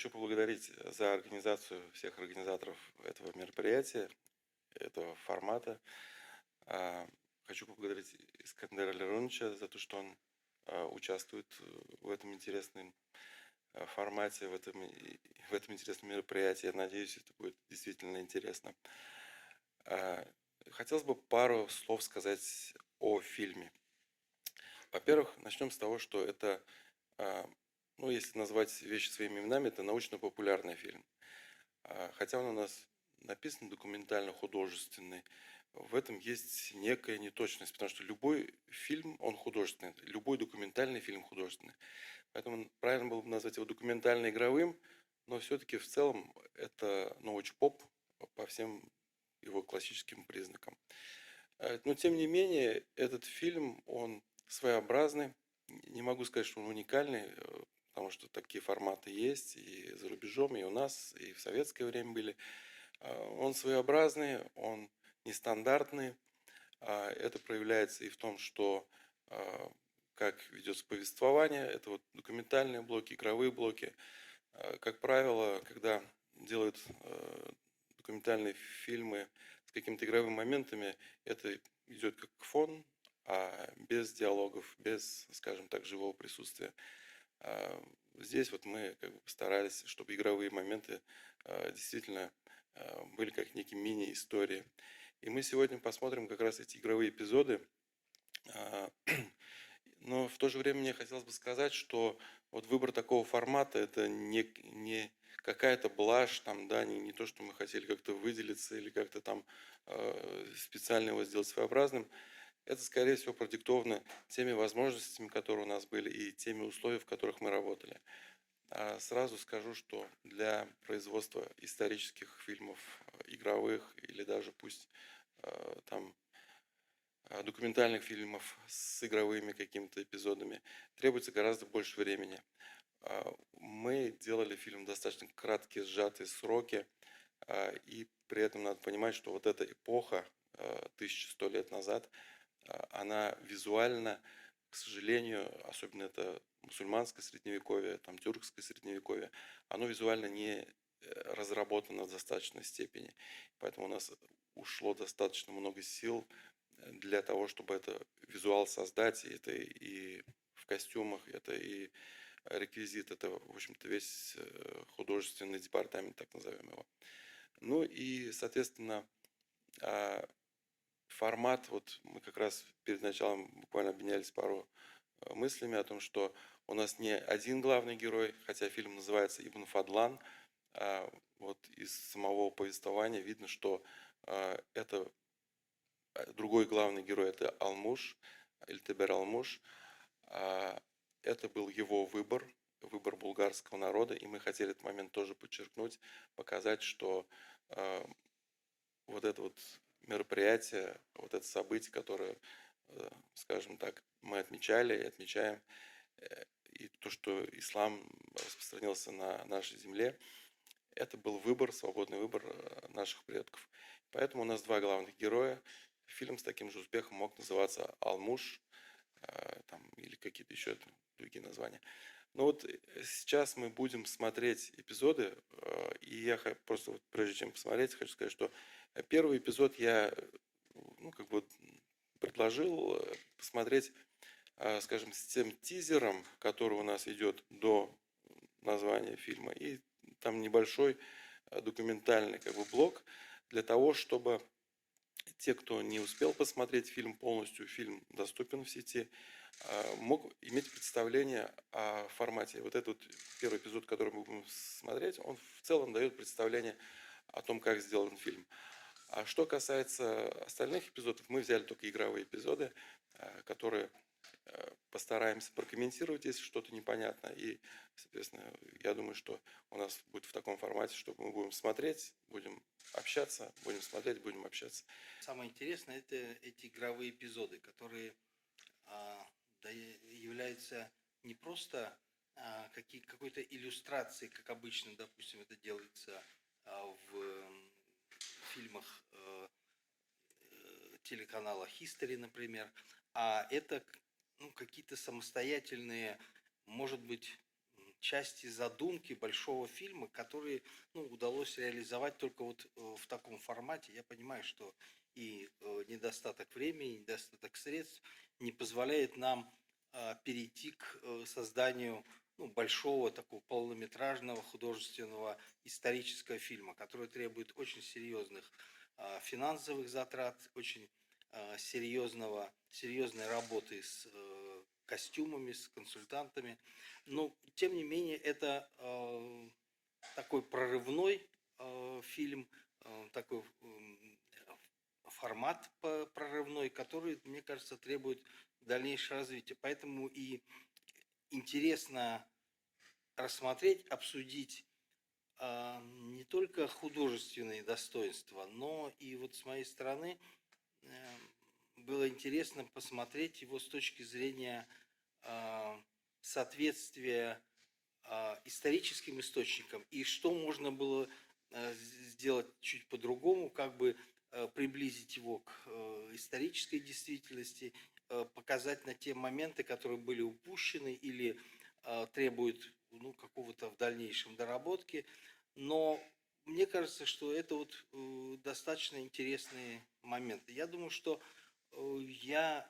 хочу поблагодарить за организацию всех организаторов этого мероприятия, этого формата. А, Хочу поблагодарить Искандера Лероновича за то, что он участвует в этом интересном формате, в этом интересном мероприятии. Я надеюсь, это будет действительно интересно. А, Хотелось бы пару слов сказать о фильме. Во-первых, начнем с того, что это, а, ну, если назвать вещи своими именами, это научно-популярный фильм. Хотя он у нас написан документально-художественный, в этом есть некая неточность, потому что любой фильм, он художественный, любой документальный фильм художественный. Поэтому правильно было бы назвать его документально-игровым, но все-таки в целом это научпоп по всем его классическим признакам. Но тем не менее, этот фильм, он своеобразный. Не могу сказать, что он уникальный, потому что такие форматы есть и за рубежом, и у нас, и в советское время были. Он своеобразный, он нестандартный. Это проявляется и в том, что как ведется повествование, это вот документальные блоки, игровые блоки. Как правило, когда делают документальные фильмы с какими-то игровыми моментами, это идет как фон, а без диалогов, без, скажем так, живого присутствия. Здесь вот мы как бы постарались, чтобы игровые моменты действительно были как некие мини-истории. И мы сегодня посмотрим как раз эти игровые эпизоды. Но в то же время мне хотелось бы сказать, что вот выбор такого формата это не какая-то блажь, там, да, не то, что мы хотели как-то выделиться или как-то там специально его сделать своеобразным. Это, скорее всего, продиктовано теми возможностями, которые у нас были, и теми условиями, в которых мы работали. Сразу скажу, что для производства исторических фильмов, игровых или даже пусть там документальных фильмов с игровыми какими-то эпизодами требуется гораздо больше времени. Мы делали фильм в достаточно краткие, сжатые сроки, и при этом надо понимать, что вот эта эпоха, 1100 лет назад, она визуально, к сожалению, особенно это мусульманское средневековье, там тюркское средневековье, оно визуально не разработано в достаточной степени. Поэтому у нас ушло достаточно много сил для того, чтобы это визуал создать, и это и в костюмах, это и реквизит, это, в общем-то, весь художественный департамент, так назовем его. Ну и, соответственно, формат, вот мы как раз перед началом буквально обменялись пару мыслями о том, что у нас не один главный герой, хотя фильм называется «Ибн Фадлан», вот из самого повествования видно, что это другой главный герой – это Алмуш, Эльтебер Алмуш. Это был его выбор, выбор булгарского народа, и мы хотели этот момент тоже подчеркнуть, показать, что вот это вот мероприятие, вот это событие, которое, скажем так, мы отмечали и отмечаем, и то, что ислам распространился на нашей земле, это был выбор, свободный выбор наших предков. Поэтому у нас два главных героя. Фильм с таким же успехом мог называться «Алмуш», там, или какие-то еще другие названия. Но вот сейчас мы будем смотреть эпизоды, и я просто вот, прежде чем посмотреть, хочу сказать, что первый эпизод я как бы предложил посмотреть, скажем, с тем тизером, который у нас идет до названия фильма, и там небольшой документальный как бы блок для того, чтобы те, кто не успел посмотреть фильм полностью, фильм доступен в сети, мог иметь представление о формате. Вот этот первый эпизод, который мы будем смотреть, он в целом дает представление о том, как сделан фильм. А что касается остальных эпизодов, мы взяли только игровые эпизоды, которые постараемся прокомментировать, если что-то непонятно. И, соответственно, я думаю, что у нас будет в таком формате, что мы будем смотреть, будем общаться, будем смотреть, будем общаться. Самое интересное – это эти игровые эпизоды, которые являются не просто какой-то иллюстрацией, как обычно, допустим, это делается в фильмах телеканала History, например, а это какие-то самостоятельные, может быть, части задумки большого фильма, который удалось реализовать только вот в таком формате. Я понимаю, что и недостаток времени, недостаток средств не позволяет нам перейти к созданию большого такого полнометражного художественного исторического фильма, который требует очень серьезных финансовых затрат, очень серьезной работы с костюмами, с консультантами. Но, тем не менее, это такой прорывной фильм, такой формат прорывной, который, мне кажется, требует дальнейшего развития. Поэтому и интересно рассмотреть, обсудить не только художественные достоинства, но и вот с моей стороны было интересно посмотреть его с точки зрения соответствия историческим источникам и что можно было сделать чуть по-другому, как бы приблизить его к исторической действительности, показать на те моменты, которые были упущены или требуют какого-то в дальнейшем доработки. Но мне кажется, что это вот достаточно интересные моменты. Я думаю, что я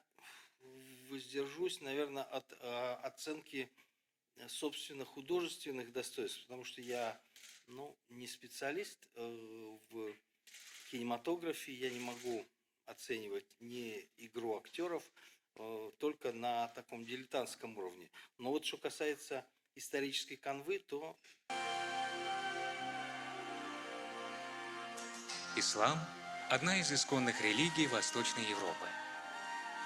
воздержусь, наверное, от оценки собственно художественных достоинств, потому что я не специалист в кинематографе, я не могу оценивать ни игру актеров, только на таком дилетантском уровне. Но вот что касается исторической канвы, то... Ислам – одна из исконных религий Восточной Европы.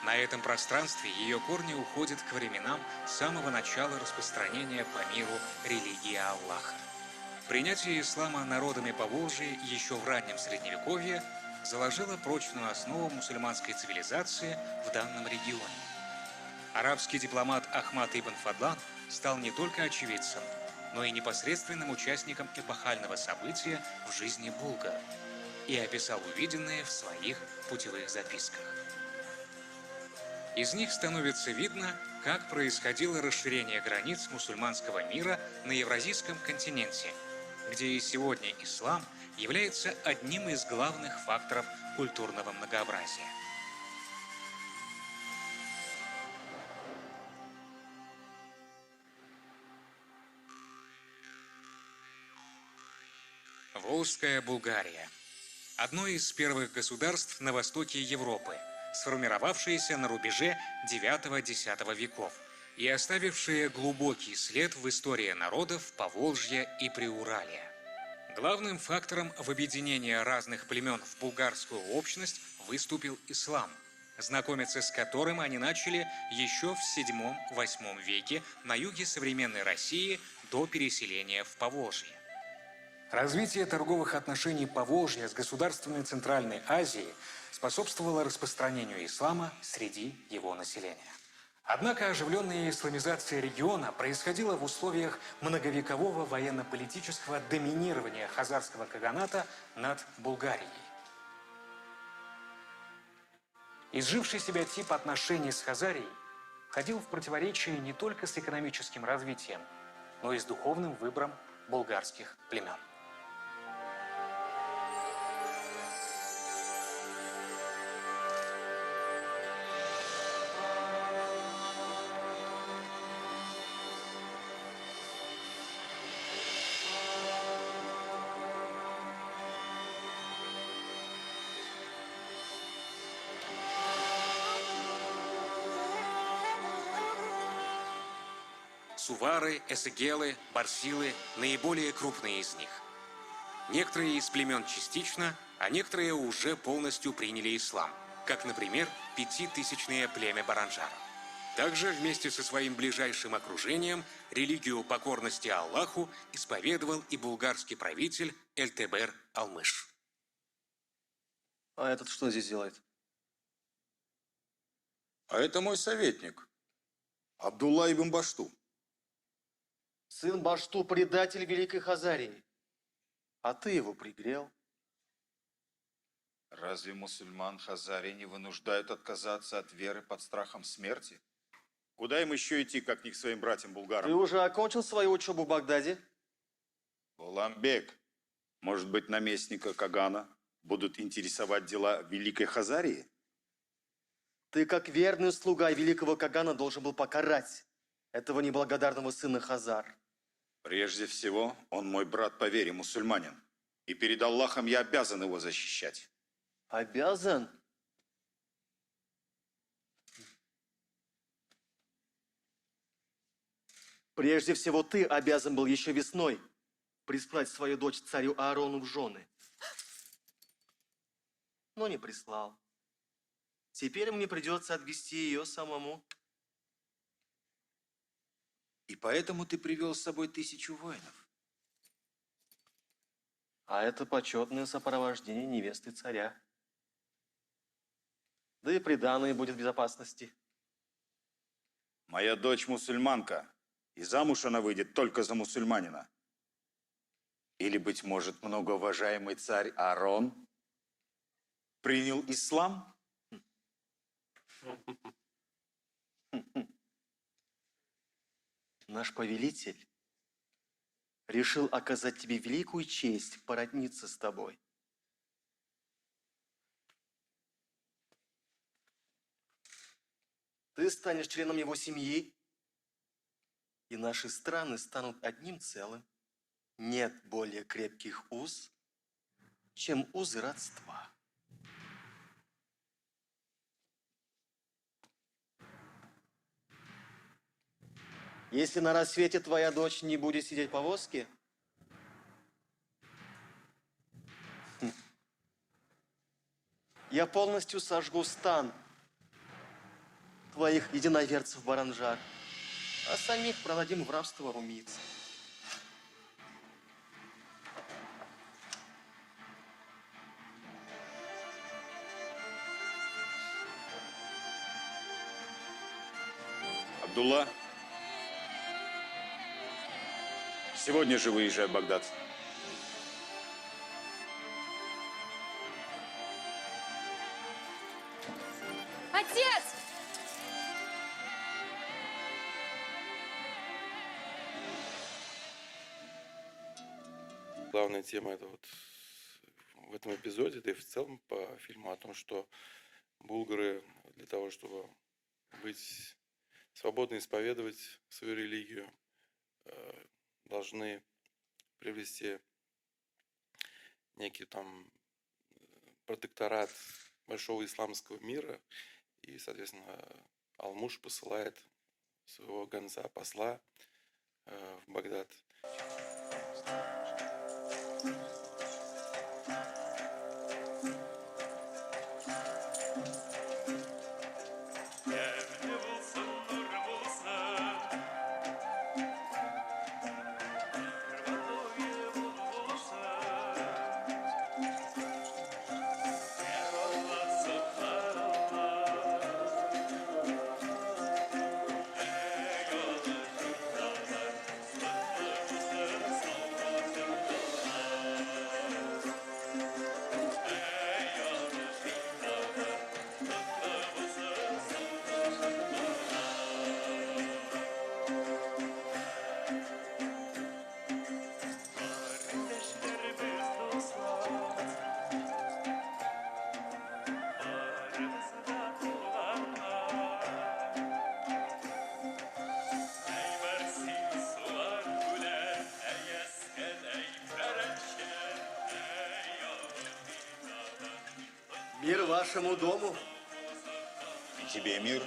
На этом пространстве ее корни уходят к временам самого начала распространения по миру религии Аллаха. Принятие ислама народами Поволжья еще в раннем Средневековье заложило прочную основу мусульманской цивилизации в данном регионе. Арабский дипломат Ахмад ибн Фадлан стал не только очевидцем, но и непосредственным участником эпохального события в жизни булгар и описал увиденное в своих путевых записках. Из них становится видно, как происходило расширение границ мусульманского мира на Евразийском континенте, где и сегодня ислам является одним из главных факторов культурного многообразия. Волжская Булгария – одно из первых государств на востоке Европы, сформировавшееся на рубеже IX-X веков и оставившее глубокий след в истории народов Поволжья и Приуралия. Главным фактором в объединении разных племен в булгарскую общность выступил ислам, знакомиться с которым они начали еще в VII-VIII веке на юге современной России до переселения в Поволжье. Развитие торговых отношений Поволжья с государствами Центральной Азии способствовало распространению ислама среди его населения. Однако оживленная исламизация региона происходила в условиях многовекового военно-политического доминирования хазарского каганата над Булгарией. Изживший себя тип отношений с Хазарией входил в противоречие не только с экономическим развитием, но и с духовным выбором булгарских племен. Сувары, эсегелы, барсилы – наиболее крупные из них. Некоторые из племен частично, а некоторые уже полностью приняли ислам, как, например, 5000-е племя Баранжар. Также вместе со своим ближайшим окружением религию покорности Аллаху исповедовал и булгарский правитель Эльтебер Алмыш. А этот что здесь делает? А это мой советник, Абдулла ибн Башту. Сын Башту – предатель Великой Хазарии. А ты его пригрел. Разве мусульман Хазарии не вынуждают отказаться от веры под страхом смерти? Куда им еще идти, как не к своим Ты братьям-булгарам? уже окончил свою учебу в Багдаде? Уламбек, может быть, наместника Кагана будут интересовать дела Великой Хазарии? Ты, как верный слуга великого Кагана, должен был покарать этого неблагодарного сына Хазар. Прежде всего, он мой брат по вере, мусульманин. И перед Аллахом я обязан его защищать. Обязан? Прежде всего, ты обязан был еще весной прислать свою дочь царю Аарону в жены. Но не прислал. Теперь мне придется отвезти ее самому. И поэтому ты привел с собой 1000 воинов. А это почетное сопровождение невесты царя. Да и приданое будет в безопасности. Моя дочь мусульманка, и замуж она выйдет только за мусульманина. Или, быть может, многоуважаемый царь Аарон принял ислам? Наш повелитель решил оказать тебе великую честь породниться с тобой. Ты станешь членом его семьи, и наши страны станут одним целым. Нет более крепких уз, чем узы родства. Если на рассвете твоя дочь не будет сидеть в повозке, я полностью сожгу стан твоих единоверцев Баранжар, а самих продадим в рабство румийцам. Абдулла, сегодня же выезжай в Багдад. Отец! Главная тема это вот в этом эпизоде, да и в целом по фильму о том, что булгары для того, чтобы быть свободно исповедовать свою религию, должны привести некий там протекторат большого исламского мира, и, соответственно, Алмуш посылает своего гонца, посла в Багдад. Мир вашему дому. И тебе мир.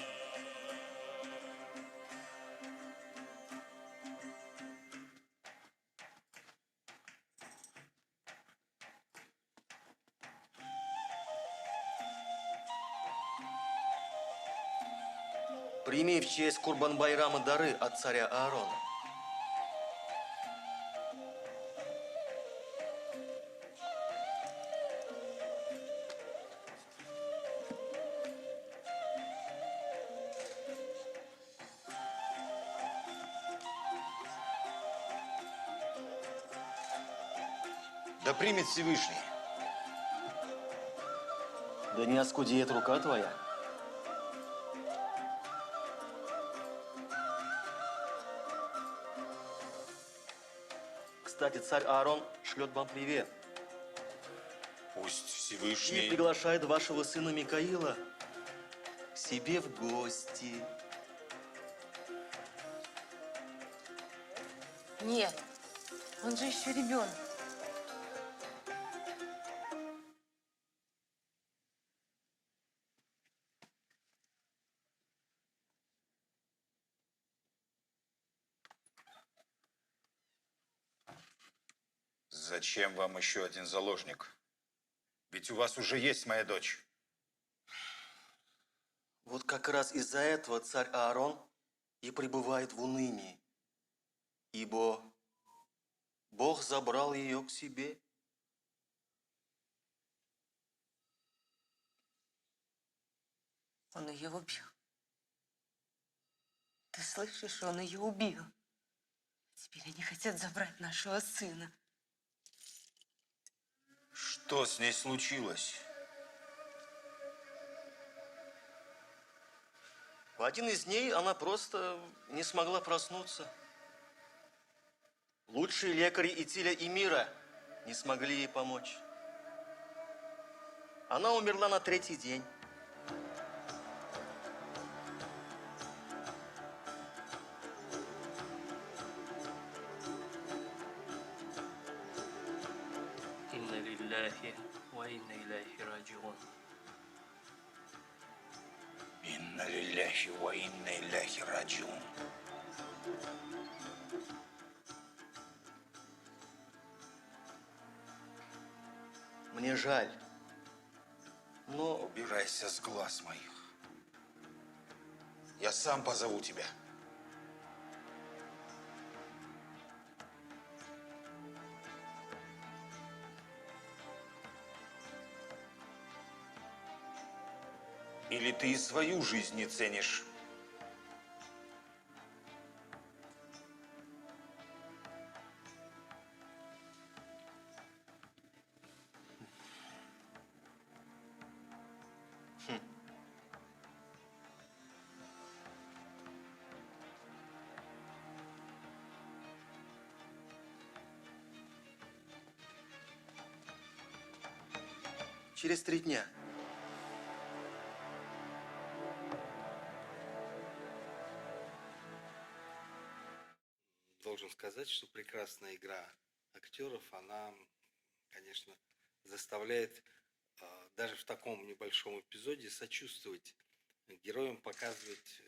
Прими в честь Курбан-Байрама дары от царя Аарона. Да примет Всевышний. Да не оскудеет рука твоя. Кстати, царь Аарон шлет вам привет Пусть и Всевышний... приглашает вашего сына Микаила к себе в гости. Нет, он же еще ребенок. Зачем вам еще один заложник? Ведь у вас уже есть моя дочь. Вот как раз из-за этого царь Аарон и пребывает в унынии, ибо Бог забрал ее к себе. Он ее убил. Ты слышишь, он ее убил. Теперь они хотят забрать нашего сына. Что с ней случилось? В один из дней она просто не смогла проснуться. Лучшие лекари Итиля и мира не смогли ей помочь. Она умерла на 3-й день. إنا لله وإنا إليه راجعون. Инна лилляхи ва инна илляхи раджиун. Мне жаль. Но Убирайся с глаз моих. Я сам позову тебя. Или ты и свою жизнь не ценишь? через 3 дня. Должен сказать, что прекрасная игра актеров, она, конечно, заставляет даже в таком небольшом эпизоде сочувствовать героям, показывать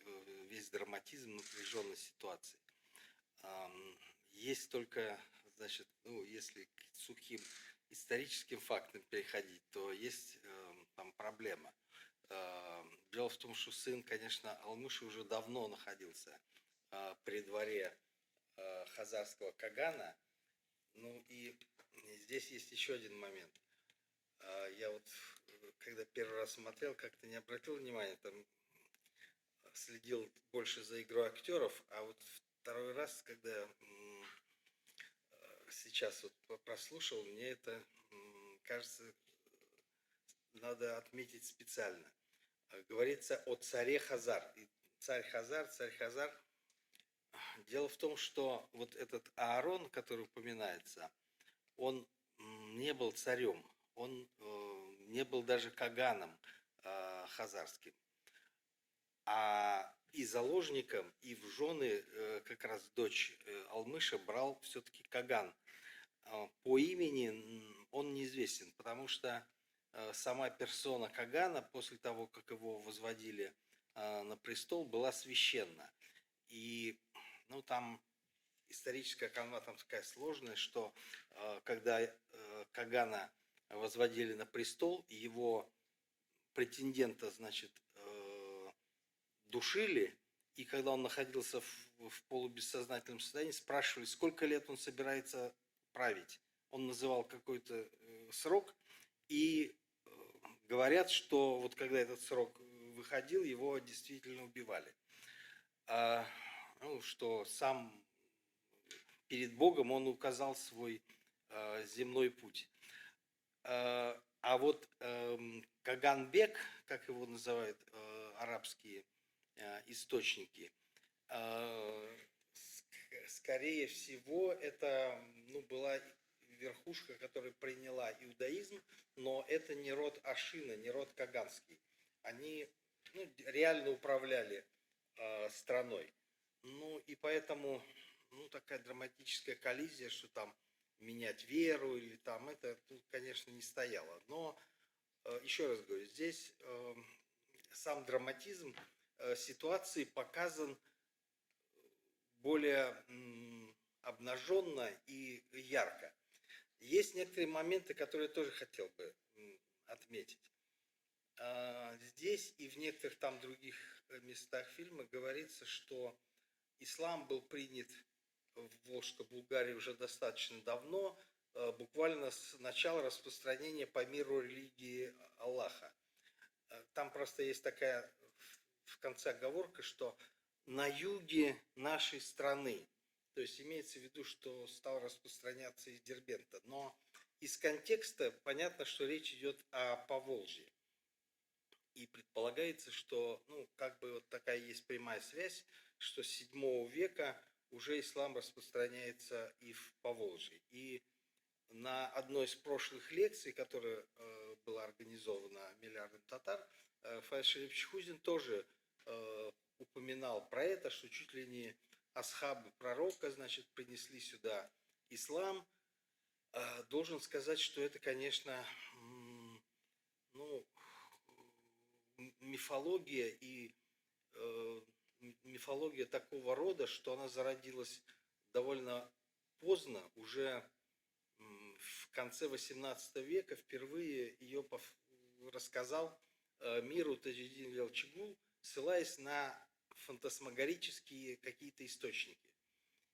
весь драматизм напряженной ситуации. Есть только, значит, ну, если к сухим историческим фактам переходить, то есть там проблема. Дело в том, что сын, конечно, Алмыши уже давно находился при дворе хазарского кагана. Ну и здесь есть еще один момент. Я вот, когда первый раз смотрел, как-то не обратил внимания, там следил больше за игрой актеров, а вот второй раз, когда сейчас вот прослушал, мне это, кажется, надо отметить специально. Говорится о царе Хазар. И царь Хазар. Дело в том, что вот этот Аарон, который упоминается, он не был царем, он не был даже каганом хазарским, а и заложником, и в жены как раз дочь Алмыша брал все-таки каган. По имени он неизвестен, потому что сама персона кагана после того, как его возводили на престол, была священна. И ну, там историческая канва там такая сложная, что когда кагана возводили на престол, его претендента, значит, душили, и когда он находился в полубессознательном состоянии, спрашивали, сколько лет он собирается править. Он называл какой-то срок, и говорят, что вот когда этот срок выходил, его действительно убивали. Ну, что сам перед Богом он указал свой земной путь. А вот Каганбек, как его называют арабские источники, скорее всего, это была верхушка, которая приняла иудаизм, но это не род Ашина, не род Каганский. Они реально управляли страной. И поэтому такая драматическая коллизия, что там менять веру или там это тут, конечно, не стояло. Но еще раз говорю, здесь сам драматизм ситуации показан более обнаженно и ярко. Есть некоторые моменты, которые я тоже хотел бы отметить. Здесь и в некоторых там других местах фильма говорится, что ислам был принят в Волжской Булгарии уже достаточно давно, буквально с начала распространения по миру религии Аллаха. Там просто есть такая в конце оговорка, что на юге нашей страны, то есть имеется в виду, что стал распространяться из Дербента, но из контекста понятно, что речь идет о Поволжье. И предполагается, что вот такая есть прямая связь, что с 7 века уже ислам распространяется и в Поволжье. И на одной из прошлых лекций, которая была организована миллиардом татар, Фаиз Шарипович Хузин тоже упоминал про это, что чуть ли не асхабы пророка, значит, принесли сюда ислам. Должен сказать, что это, конечно, мифология и мифология такого рода, что она зародилась довольно поздно, уже в конце XVIII века впервые ее рассказал миру Таджиддин Велчегул, ссылаясь на фантасмагорические какие-то источники.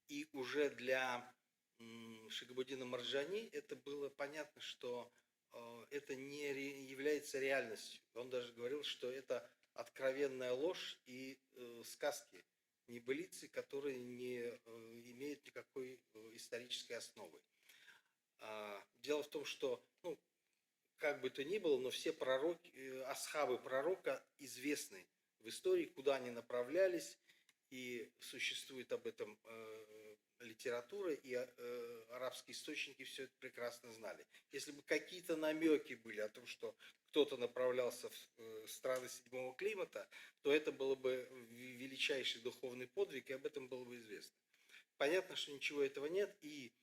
И уже для Шигабуддина Марджани это было понятно, что это не является реальностью. Он даже говорил, что это откровенная ложь и сказки, небылицы, которые не имеют никакой исторической основы. Дело в том, что, как бы то ни было, но все пророки, асхабы пророка известны в истории, куда они направлялись, и существует об этом литература, и арабские источники все это прекрасно знали. Если бы какие-то намеки были о том, что кто-то направлялся в страны 7-го климата, то это было бы величайший духовный подвиг, и об этом было бы известно. Понятно, что ничего этого нет, и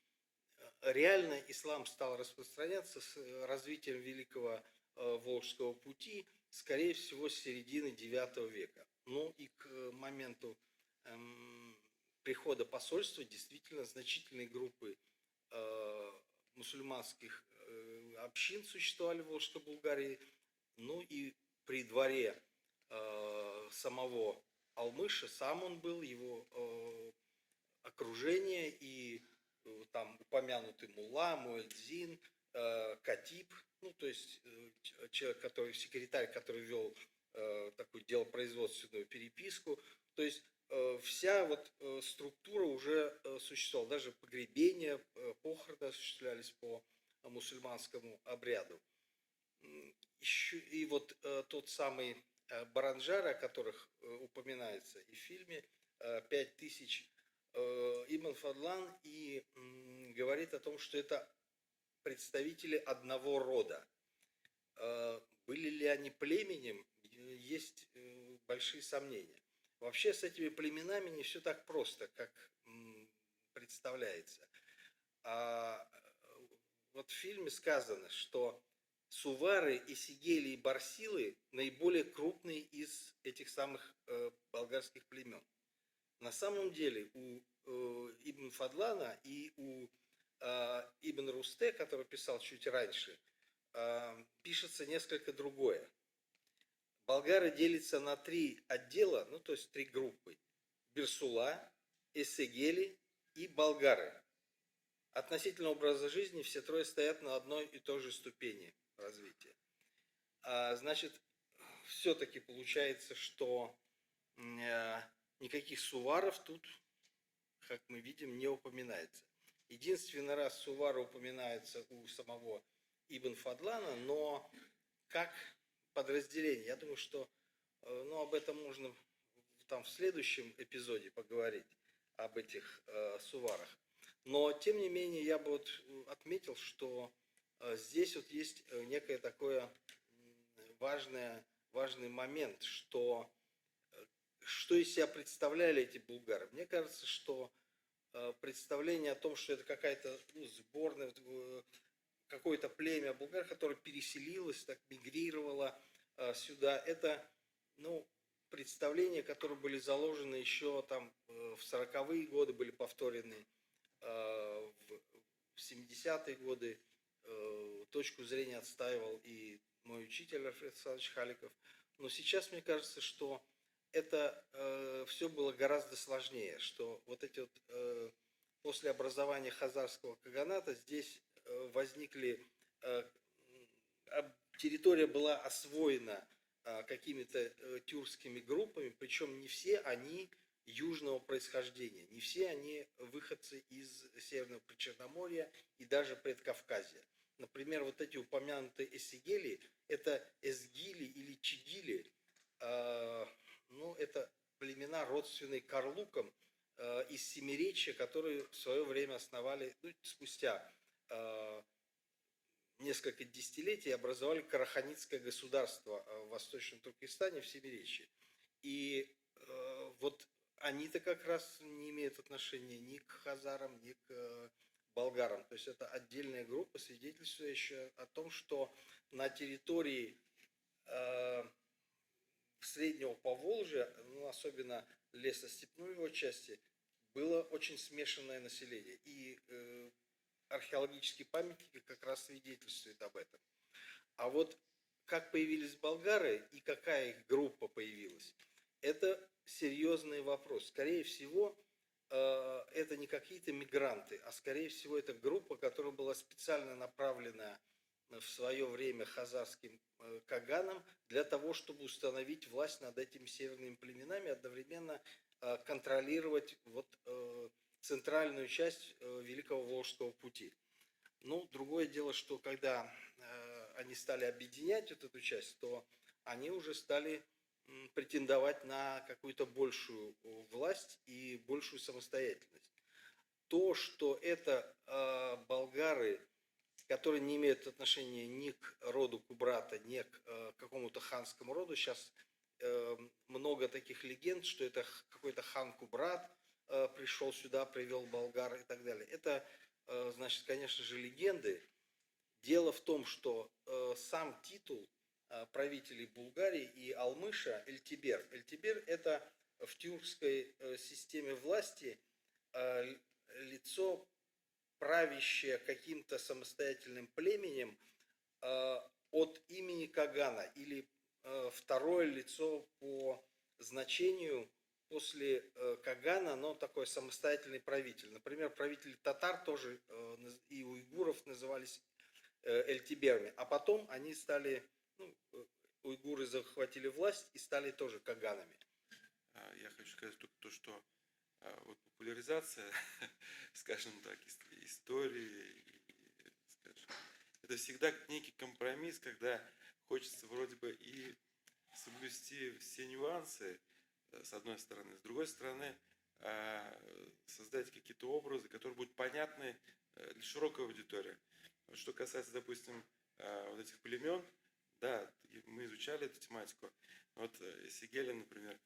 реально ислам стал распространяться с развитием Великого Волжского пути, скорее всего, с середины IX века. И к моменту прихода посольства действительно значительные группы мусульманских общин существовали в Волжской Булгарии. И при дворе самого Алмыша, сам он был, его окружение и там упомянутый мулла, муэдзин, катиб, то есть человек, секретарь, который вел такую делопроизводственную переписку. То есть вся структура уже существовала, даже погребения, похороны осуществлялись по мусульманскому обряду. И тот самый Баранжар, о которых упоминается и в фильме, 5000, Ибн Фадлан и говорит о том, что это представители одного рода. Были ли они племенем, есть большие сомнения. Вообще с этими племенами не все так просто, как представляется. В фильме сказано, что сувары, исигели и барсилы наиболее крупные из этих самых болгарских племен. На самом деле у Ибн Фадлана и у Ибн Русте, который писал чуть раньше, пишется несколько другое. Болгары делятся на 3 отдела, то есть 3 группы. Берсула, Эсегели и болгары. Относительно образа жизни все 3 стоят на одной и той же ступени развития. Значит, все-таки получается, что никаких суваров тут, как мы видим, не упоминается. Единственный раз сувары упоминаются у самого Ибн Фадлана, но как подразделение. Я думаю, что об этом можно в следующем эпизоде поговорить. об этих суварах. Но, тем не менее, я бы вот отметил, что здесь вот есть некое такое важный момент, что из себя представляли эти булгары. Мне кажется, что представление о том, что это какая-то сборная, какое-то племя булгар, которое переселилось, так мигрировало сюда, это представления, которые были заложены еще там в 40-е годы, были повторены в 70-е годы. Точку зрения отстаивал и мой учитель Альфред Александрович Халиков. Но сейчас мне кажется, что это все было гораздо сложнее, что вот эти вот после образования хазарского каганата здесь возникли, территория была освоена какими-то тюркскими группами, причем не все они южного происхождения, не все они выходцы из Северного Причерноморья и даже Предкавказья. Например, вот эти упомянутые эсигели, это эсгили или чигили, это племена, родственные карлукам из Семиречья, которые в свое время основали, спустя несколько десятилетий образовали Караханитское государство в Восточном Туркестане, в Семиречье. И вот они-то как раз не имеют отношения ни к хазарам, ни к болгарам. То есть это отдельная группа, свидетельствующая о том, что на территории Среднего Поволжья, особенно лесостепной его части, было очень смешанное население. И археологические памятники как раз свидетельствуют об этом. А вот как появились болгары и какая их группа появилась, это серьезный вопрос. Скорее всего, это не какие-то мигранты, а скорее всего это группа, которая была специально направлена в свое время хазарским каганом для того, чтобы установить власть над этими северными племенами, одновременно контролировать центральную часть Великого Волжского пути. Другое дело, что когда они стали объединять вот эту часть, то они уже стали претендовать на какую-то большую власть и большую самостоятельность. То, что это болгары, которые не имеют отношения ни к роду Кубрата, ни к какому-то ханскому роду, сейчас много таких легенд, что это какой-то хан Кубрат пришел сюда, привел болгар и так далее. Это, значит, конечно же, легенды. Дело в том, что сам титул правителей Булгарии и Алмыша Эльтибер. Эльтибер – это в тюркской системе власти лицо, правящее каким-то самостоятельным племенем от имени Кагана, или второе лицо по значению после Кагана, но такой самостоятельный правитель. Например, правители татар тоже и уйгуров назывались эльтиберами, а потом они стали, уйгуры захватили власть и стали тоже каганами. Я хочу сказать только то, что популяризация, скажем так, истории, это всегда некий компромисс, когда хочется вроде бы и соблюсти все нюансы, с одной стороны, с другой стороны, создать какие-то образы, которые будут понятны для широкой аудитории. Что касается, допустим, вот этих племен, да, мы изучали эту тематику. Вот Сигели, например,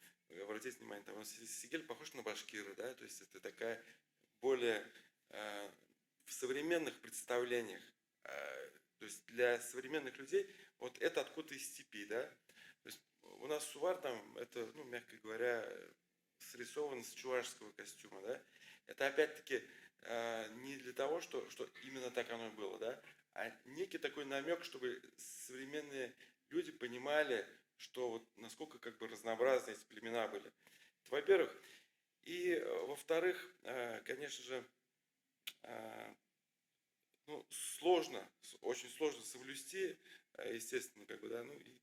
обратите внимание, там Сигель похож на башкиры, да, то есть это такая более в современных представлениях, то есть для современных людей вот это откуда-то из степи, да. То есть у нас сувар там, это, мягко говоря, срисован с чувашского костюма, да. Это опять-таки не для того, что именно так оно и было, да, а некий такой намек, чтобы современные люди понимали, что вот насколько как бы разнообразны эти племена были. Это, во-первых. И во-вторых, конечно же, сложно, очень сложно соблюсти, естественно, как бы, да, и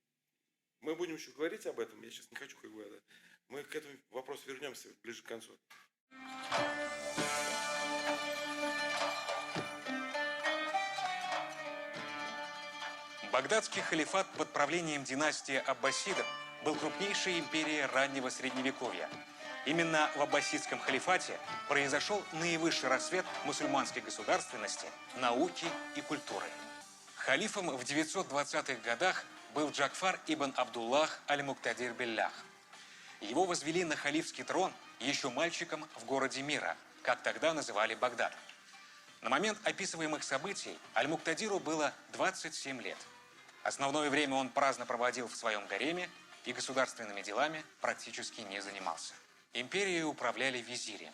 мы будем еще говорить об этом, я сейчас не хочу, как бы, да, мы к этому вопросу вернемся ближе к концу. Багдадский халифат под правлением династии Аббасидов был крупнейшей империей раннего Средневековья. Именно в аббасидском халифате произошел наивысший расцвет мусульманской государственности, науки и культуры. Халифом в 920-х годах был Джафар ибн Абдуллах аль-Муктадир Биллях. Его возвели на халифский трон еще мальчиком в городе Мира, как тогда называли Багдад. На момент описываемых событий Аль-Муктадиру было 27 лет. Основное время он праздно проводил в своем гареме и государственными делами практически не занимался. Империей управляли визири.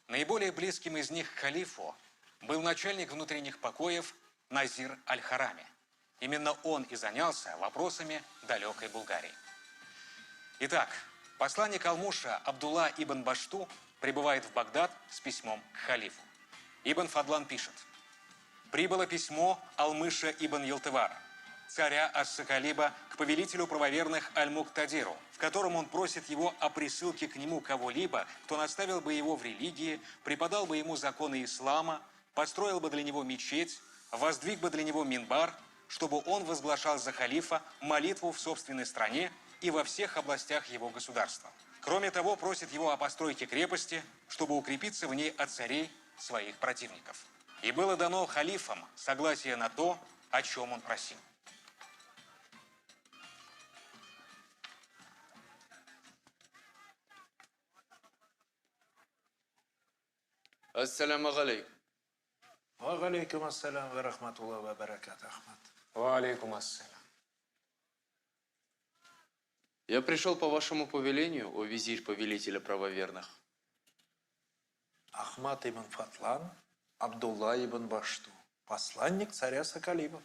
Наиболее близким из них к халифу был начальник внутренних покоев Назир аль-Харами. Именно он и занялся вопросами далекой Булгарии. Итак, посланник Алмуша Абдулла ибн Башту прибывает в Багдад с письмом к халифу. Ибн Фадлан пишет: «Прибыло письмо Алмыша ибн Елтывара, царя Ас-Сакалиба, к повелителю правоверных Аль-Муктадиру, в котором он просит его о присылке к нему кого-либо, кто наставил бы его в религии, преподал бы ему законы ислама, построил бы для него мечеть, воздвиг бы для него минбар, чтобы он возглашал за халифа молитву в собственной стране и во всех областях его государства. Кроме того, просит его о постройке крепости, чтобы укрепиться в ней от царей своих противников. И было дано халифам согласие на то, о чем он просил». Ассаляму алейкум. Валейкум ассалям ва рахматуллах ва баракат, Ахмад. Валейкум ассалям. Я пришел по вашему повелению, о визирь повелителя правоверных. Ахмад ибн Фатлан, Абдулла ибн Башту, посланник царя Сакалибов.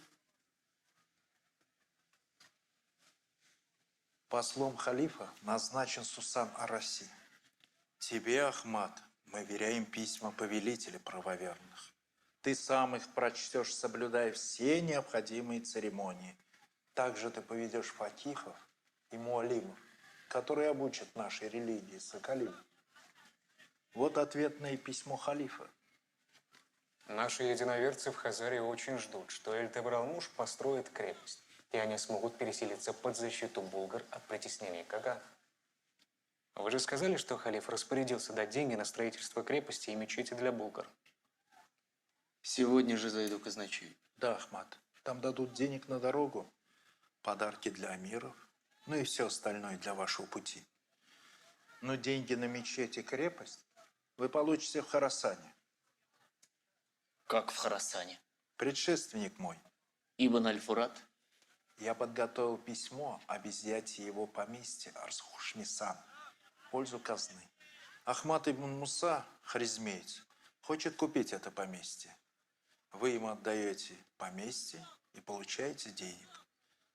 Послом халифа назначен Сусан ар-Раси. Тебе, Ахмад, мы веряем письма повелителя правоверных. Ты сам их прочтешь, соблюдая все необходимые церемонии. Также ты поведешь факихов и муалимов, которые обучат нашей религии Сакалиб. Вот ответное письмо халифа. Наши единоверцы в Хазаре очень ждут, что Эль-Тебрал-Муш построит крепость, и они смогут переселиться под защиту булгар от притеснения Кагана. Вы же сказали, что халиф распорядился дать деньги на строительство крепости и мечети для булгар. Сегодня же зайду к казначею. Да, Ахмад, там дадут денег на дорогу, подарки для амиров, ну и все остальное для вашего пути. Но деньги на мечеть и крепость вы получите в Хорасане. Как в Хорасане? Предшественник мой, Ибн Аль-Фурат? я подготовил письмо об изъятии его поместья Арс-Хушмисан в пользу казны. Ахмад ибн Муса, харизмеец, хочет купить это поместье. Вы ему отдаете поместье и получаете денег,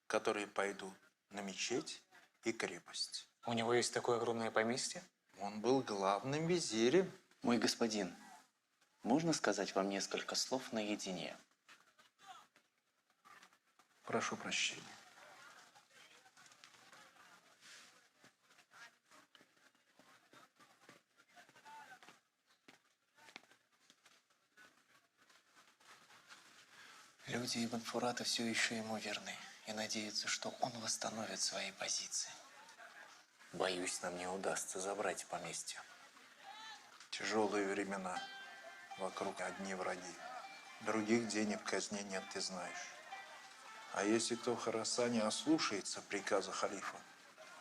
которые пойдут на мечеть и крепость. У него есть такое огромное поместье? Он был главным визирем. Мой господин, можно сказать вам несколько слов наедине? Прошу прощения. Люди Ибн Фурата все еще ему верны и надеются, что он восстановит свои позиции. Боюсь, нам не удастся забрать поместье. Тяжелые времена. Вокруг одни враги. Других денег в казне нет, ты знаешь. А если кто в Хорасане ослушается приказа халифа,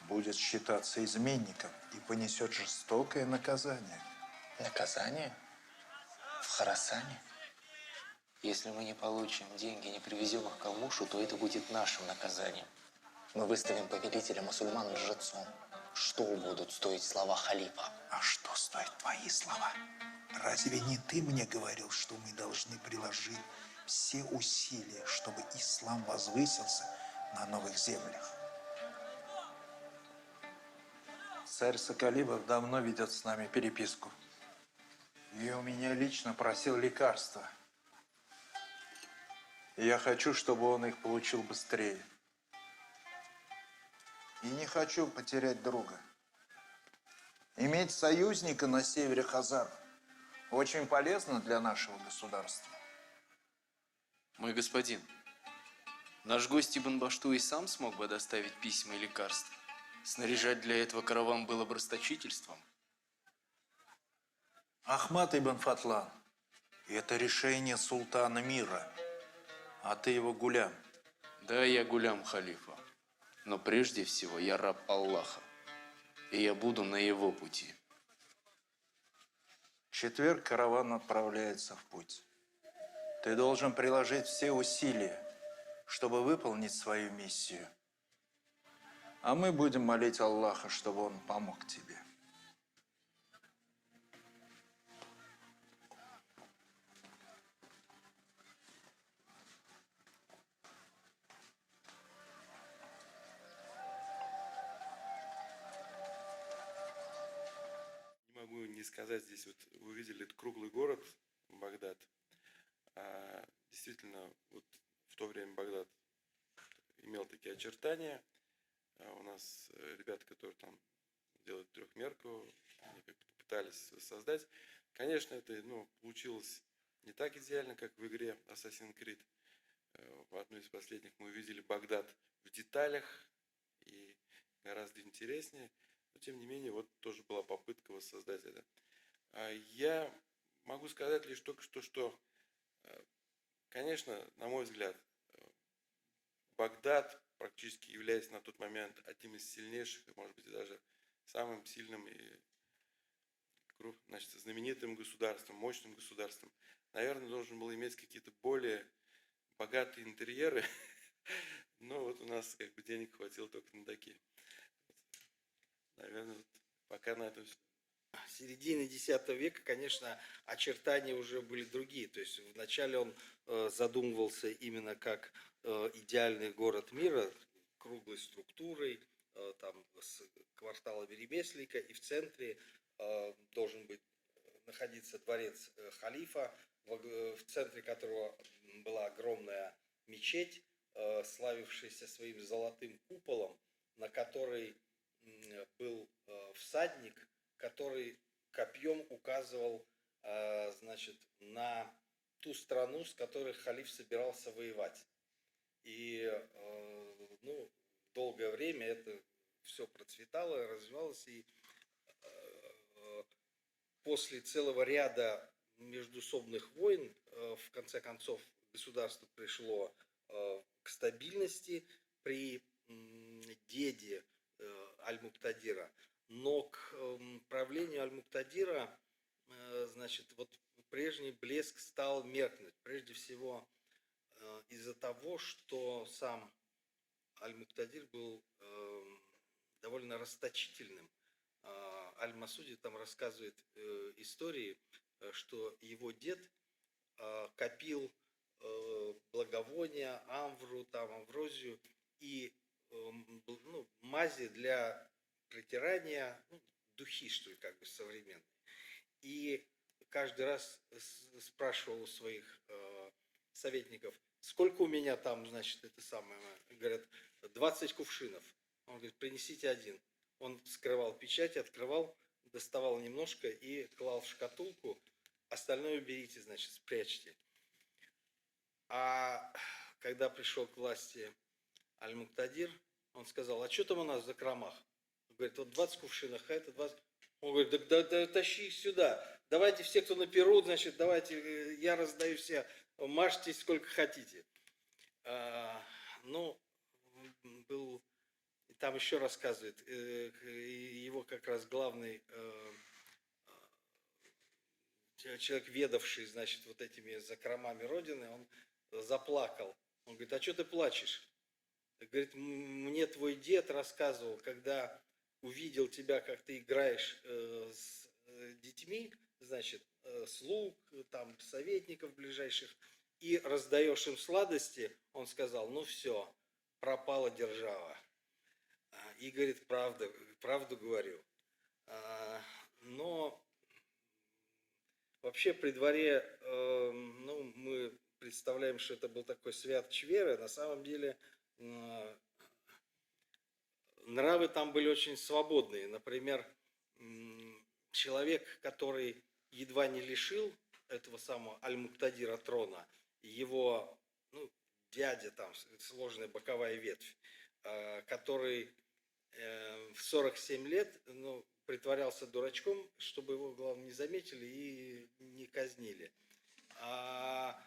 будет считаться изменником и понесет жестокое наказание. Наказание? В Хорасане? Если мы не получим деньги, не привезем их к Алмушу, то это будет нашим наказанием. Мы выставим повелителя мусульман лжецом. Что будут стоить слова халифа? А что стоят твои слова? Разве не ты мне говорил, что мы должны приложить все усилия, чтобы ислам возвысился на новых землях? Царь Сакалибов давно ведет с нами переписку. И у меня лично просил лекарства. И я хочу, чтобы он их получил быстрее. И не хочу потерять друга. Иметь союзника на севере Хазар очень полезно для нашего государства. Мой господин, наш гость Ибн Башту и сам смог бы доставить письма и лекарства. Снаряжать для этого караван было бы расточительством. Ахмат ибн Фатлан, это решение султана мира, а ты его гулям. Да, я гулям халифа, но прежде всего я раб Аллаха, и я буду на его пути. В четверг караван отправляется в путь. Ты должен приложить все усилия, чтобы выполнить свою миссию. А мы будем молить Аллаха, чтобы Он помог тебе. Не могу не сказать, здесь вот вы видели этот круглый город Багдад. Действительно, вот в то время Багдад имел такие очертания. У нас ребята, которые там делают трехмерку, они как-то попытались создать. Конечно, это получилось не так идеально, как в игре Assassin's Creed. В одной из последних мы увидели Багдад в деталях и гораздо интереснее. Но, тем не менее, вот тоже была попытка воссоздать это. Я могу сказать лишь только что, конечно, на мой взгляд, Багдад практически является на тот момент одним из сильнейших, может быть, даже самым сильным и знаменитым государством, мощным государством. Наверное, должен был иметь какие-то более богатые интерьеры, но вот у нас как бы денег хватило только на такие. Наверное, вот пока на этом все. В середине X века, конечно, очертания уже были другие. То есть вначале он задумывался именно как идеальный город мира, круглой структурой, там, с кварталами ремесленника, и в центре должен быть находиться дворец халифа, в центре которого была огромная мечеть, славившаяся своим золотым куполом, на который был всадник, который копьем указывал, значит, на ту страну, с которой халиф собирался воевать. И долгое время это все процветало, развивалось, и после целого ряда междоусобных войн, в конце концов, государство пришло к стабильности при деде Аль-Муктадира. Но к правлению Аль-Муктадира, значит, вот прежний блеск стал меркнуть. Прежде всего из-за того, что сам Аль-Муктадир был довольно расточительным. Аль-Масуди там рассказывает истории, что его дед копил благовония, амвру, там, амврозию и мази для притирания, духи, что ли, как бы современные. И каждый раз спрашивал у своих советников, сколько у меня там, значит, это самое, говорят, 20 кувшинов. Он говорит, принесите один. Он вскрывал печать, открывал, доставал немножко и клал в шкатулку. Остальное берите, значит, спрячьте. А когда пришел к власти Аль-Муктадир, он сказал, а что там у нас в закромах? Он говорит, вот 20 кувшинов, а это 20. Он говорит, да тащи их сюда. Давайте все, кто на перу, значит, давайте, я раздаю все, мажьтесь сколько хотите. Был, там еще рассказывает, его как раз главный человек, ведавший, значит, вот этими закромами Родины, он заплакал. Он говорит, а что ты плачешь? Говорит, мне твой дед рассказывал, когда увидел тебя, как ты играешь с детьми, значит, слуг, там, советников ближайших, и раздаешь им сладости, он сказал, ну все, пропала держава. И говорит, правду говорю. Но вообще при дворе, мы представляем, что это был такой свят Чверы, на самом деле нравы там были очень свободные. Например, человек, который едва не лишил этого самого Аль-Муктадира трона, его дядя, там, сложная боковая ветвь, который в 47 лет, притворялся дурачком, чтобы его, главное, не заметили и не казнили. А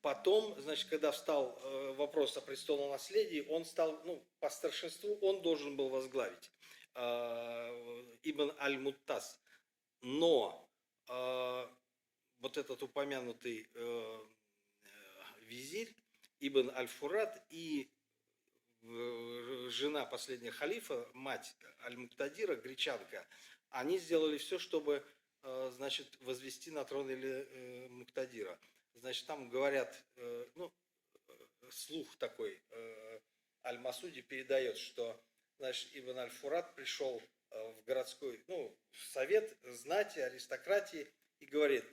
потом, значит, когда встал вопрос о престолонаследии, он стал, ну, по старшинству он должен был возглавить Ибн аль-Муттас. Но вот этот упомянутый визирь Ибн аль-Фурат и жена последняя халифа, мать Аль-Муктадира, гречанка, они сделали все, чтобы, значит, возвести на трон или Муктадира. Значит, там говорят, ну, слух такой, Аль-Масуди передает, что, значит, Ибн аль-Фурат пришел в городской, ну, в совет знати, аристократии и говорит: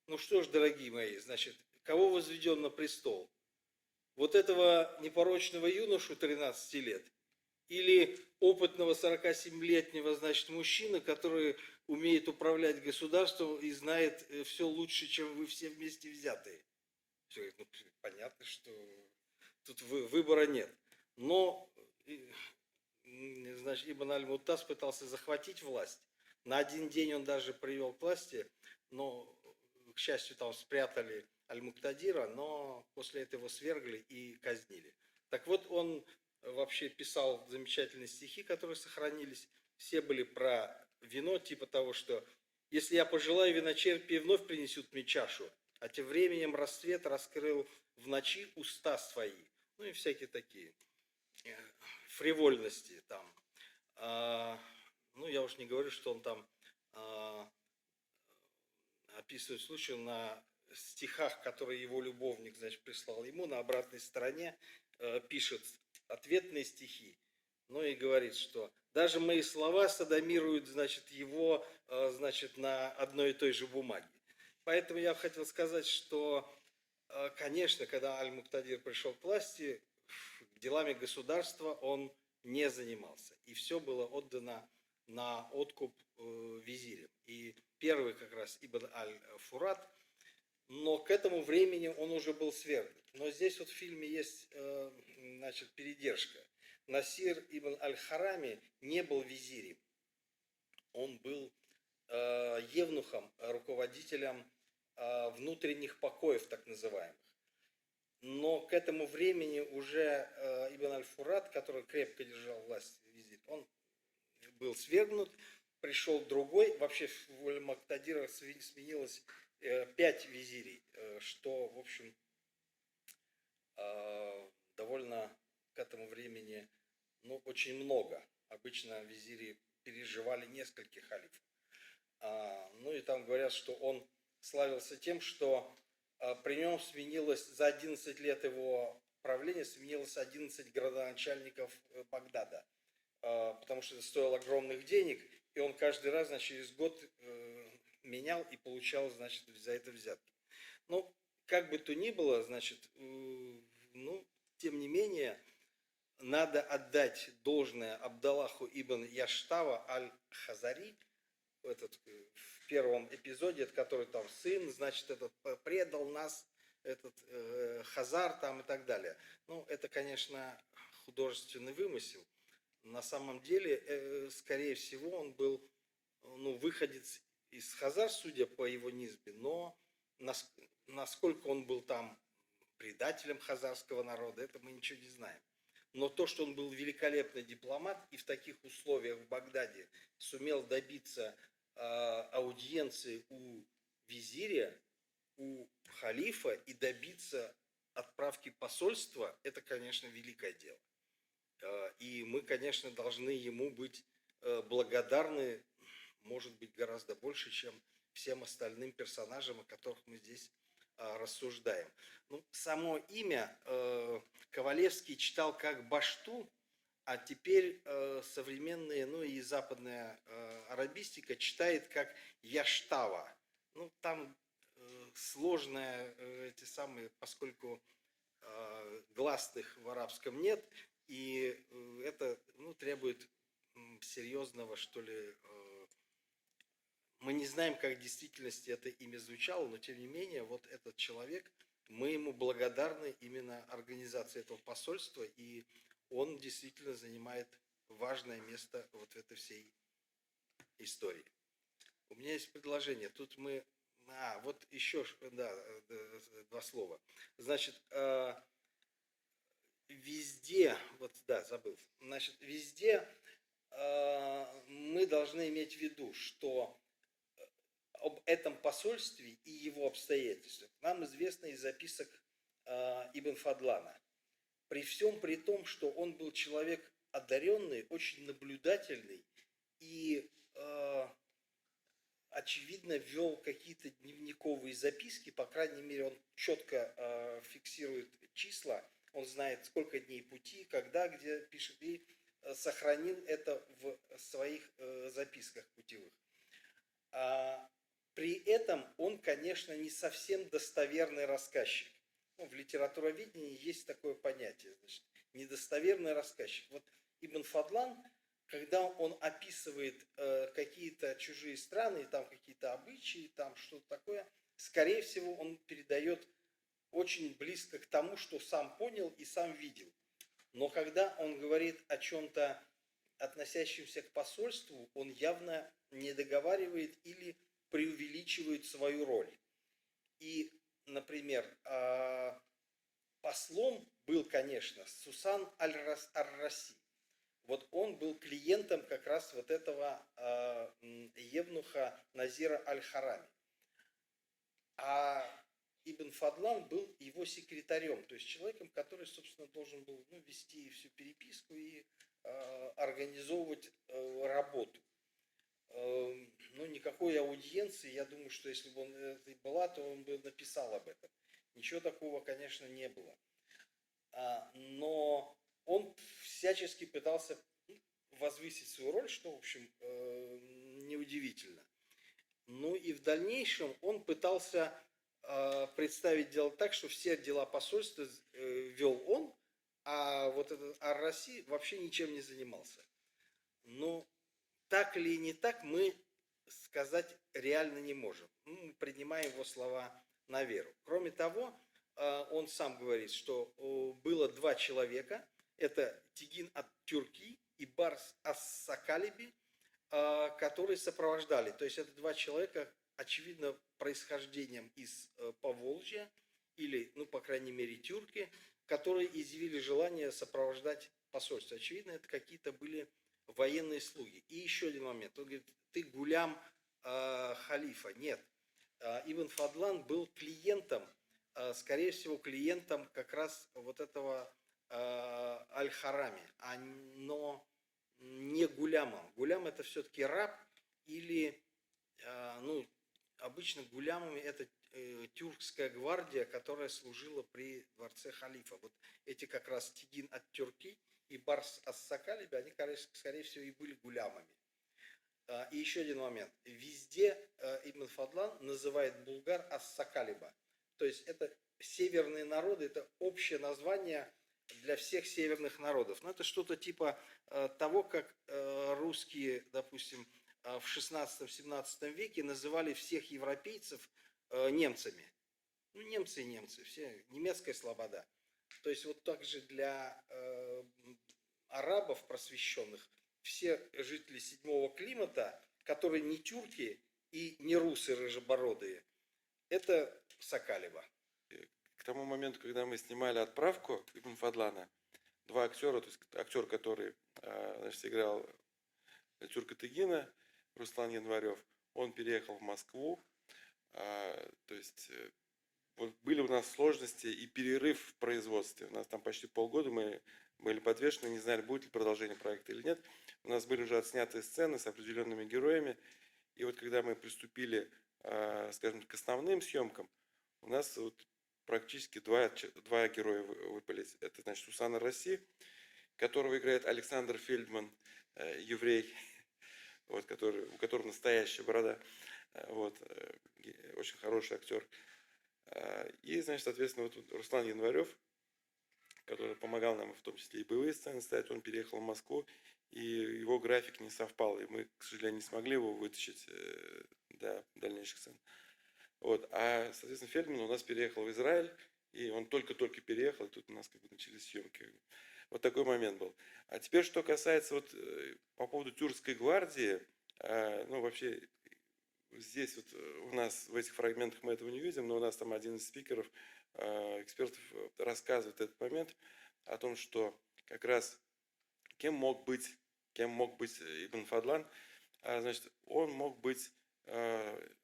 ну что ж, дорогие мои, значит, кого возведем на престол? Вот этого непорочного юношу 13 лет или опытного 47-летнего, значит, мужчины, который умеет управлять государством и знает все лучше, чем вы все вместе взятые? Все, ну, понятно, что тут выбора нет. Но, значит, Ибн аль-Муттас пытался захватить власть. На один день он даже привел к власти, но, к счастью, там спрятали Аль-Муктадира, но после этого его свергли и казнили. Так вот, он вообще писал замечательные стихи, которые сохранились. Все были про вино, типа того, что «если я пожелаю, виночерпи вновь принесут мне чашу, а тем временем рассвет раскрыл в ночи уста свои». Ну и всякие такие фривольности там. Ну, я уж не говорю, что он там описывает случай на стихах, которые его любовник, значит, прислал ему, на обратной стороне пишет ответные стихи. Ну и говорит, что даже мои слова содомируют, значит, его, значит, на одной и той же бумаге. Поэтому я хотел сказать, что, конечно, когда Аль-Муктадир пришел к власти, делами государства он не занимался. И все было отдано на откуп визирям. И первый как раз Ибн аль-Фурат, но к этому времени он уже был свергнут. Но здесь вот в фильме есть, значит, передержка. Насир ибн аль-Харами не был визирем. Он был евнухом, руководителем внутренних покоев, так называемых. Но к этому времени уже Ибн аль-Фурат, который крепко держал власть визирь, он был свергнут, пришел другой. Вообще в Аль-Муктадира сменилось 5 визирей, что, в общем, довольно к этому времени, ну, очень много. Обычно визири переживали нескольких халифов. Ну и там говорят, что он славился тем, что при нем сменилось, за 11 лет его правления сменилось 11 градоначальников Багдада, потому что это стоило огромных денег, и он каждый раз, значит, через год менял и получал, значит, за это взятки. Ну, как бы то ни было, значит, ну, тем не менее, надо отдать должное Абдаллаху ибн Яштава аль-Хазари, в первом эпизоде, который там сын, значит, этот предал нас, этот Хазар там и так далее. Ну, это, конечно, художественный вымысел. На самом деле, скорее всего, он был, ну, выходец из Хазар, судя по его низбе, но насколько он был там предателем хазарского народа, это мы ничего не знаем. Но то, что он был великолепный дипломат и в таких условиях в Багдаде сумел добиться аудиенции у визиря, у халифа и добиться отправки посольства, это, конечно, великое дело. И мы, конечно, должны ему быть благодарны, может быть, гораздо больше, чем всем остальным персонажам, о которых мы здесь рассуждаем. Ну, само имя Ковалевский читал как Башту, а теперь современные, ну и западная арабистика читает как Яштава. Ну, там сложные эти самые, поскольку гласных в арабском нет, и это, ну, требует серьезного, что ли. Мы не знаем, как в действительности это имя звучало, но тем не менее, вот этот человек, мы ему благодарны именно организации этого посольства, и он действительно занимает важное место вот в этой всей истории. У меня есть предложение. Тут мы... вот еще, два слова. Значит, везде, забыл. Значит, везде мы должны иметь в виду, что об этом посольстве и его обстоятельствах нам известно из записок Ибн Фадлана. При всем при том, что он был человек одаренный, очень наблюдательный и, очевидно, вел какие-то дневниковые записки, по крайней мере, он четко фиксирует числа, он знает, сколько дней пути, когда, где пишет, и сохранил это в своих записках путевых. При этом он, конечно, не совсем достоверный рассказчик. В литературоведении есть такое понятие, значит, недостоверный рассказчик. Вот Ибн Фадлан, когда он описывает какие-то чужие страны, там какие-то обычаи, там что-то такое, скорее всего, он передает очень близко к тому, что сам понял и сам видел. Но когда он говорит о чем-то, относящемся к посольству, он явно не договаривает или преувеличивает свою роль. И, например, послом был, конечно, Сусан ар-Раси. Вот он был клиентом как раз вот этого евнуха Назира аль-Харами. А Ибн Фадлан был его секретарем, то есть человеком, который, собственно, должен был вести всю переписку и организовывать работу. Никакой аудиенции, я думаю, что если бы это и была, то он бы написал об этом. Ничего такого, конечно, не было. Но он всячески пытался возвысить свою роль, что, в общем, неудивительно. И в дальнейшем он пытался представить дело так, что все дела посольства вел он, а вот этот ар-Раси вообще ничем не занимался. Но так или не так, мы сказать реально не можем. Мы принимаем его слова на веру. Кроме того, он сам говорит, что было два человека, это Тигин ат-Тюрки и Барс ас-Сакалиби, которые сопровождали. То есть это два человека, очевидно, происхождением из Поволжья, или, по крайней мере, тюрки, которые изъявили желание сопровождать посольство. Очевидно, это какие-то были военные слуги. И еще один момент. Он говорит, ты гулям халифа. Нет. Ибн Фадлан был клиентом, скорее всего, клиентом как раз вот этого аль-Харами, но не гулямом. Гулям это все-таки раб или, обычно гулямами это тюркская гвардия, которая служила при дворце халифа. Вот эти как раз Тигин ат-Тюрки и Барс ас-Сакалиби, они, скорее всего, и были гулямами. И еще один момент. Везде Ибн Фадлан называет булгар ас-Сакалиба. То есть это северные народы, это общее название для всех северных народов. Но это что-то типа того, как русские, допустим, в 16-17 веке называли всех европейцев немцами. Немцы и немцы, все, немецкая слобода. То есть вот так же для арабов просвещенных все жители седьмого климата, которые не тюрки и не русы рыжебородые, это Сакалиба. К тому моменту, когда мы снимали «Отправку» Ибн Фадлана, два актера, то есть актер, который сыграл Тюрка Тыгина, Руслан Январев, он переехал в Москву. То есть вот были у нас сложности и перерыв в производстве. У нас там почти полгода мы были подвешены, не знали, будет ли продолжение проекта или нет. У нас были уже отснятые сцены с определенными героями. И вот когда мы приступили, скажем, к основным съемкам, у нас вот практически два героя выпали. Это, значит, Сусан ар-Раси, которого играет Александр Фельдман, еврей, вот, у которого настоящая борода. Вот, очень хороший актер. И, значит, соответственно, вот Руслан Январев, который помогал нам в том числе и боевые сцены ставить, он переехал в Москву, и его график не совпал, и мы, к сожалению, не смогли его вытащить до дальнейших сцен. Вот. А, соответственно, Фельдман у нас переехал в Израиль, и он только-только переехал, и тут у нас как бы начались съемки. Вот такой момент был. А теперь, что касается вот по поводу тюркской гвардии, Ну, вообще, здесь вот у нас в этих фрагментах мы этого не видим, но у нас там один из спикеров, экспертов рассказывает этот момент о том, что как раз кем мог быть Ибн Фадлан. Значит, он мог быть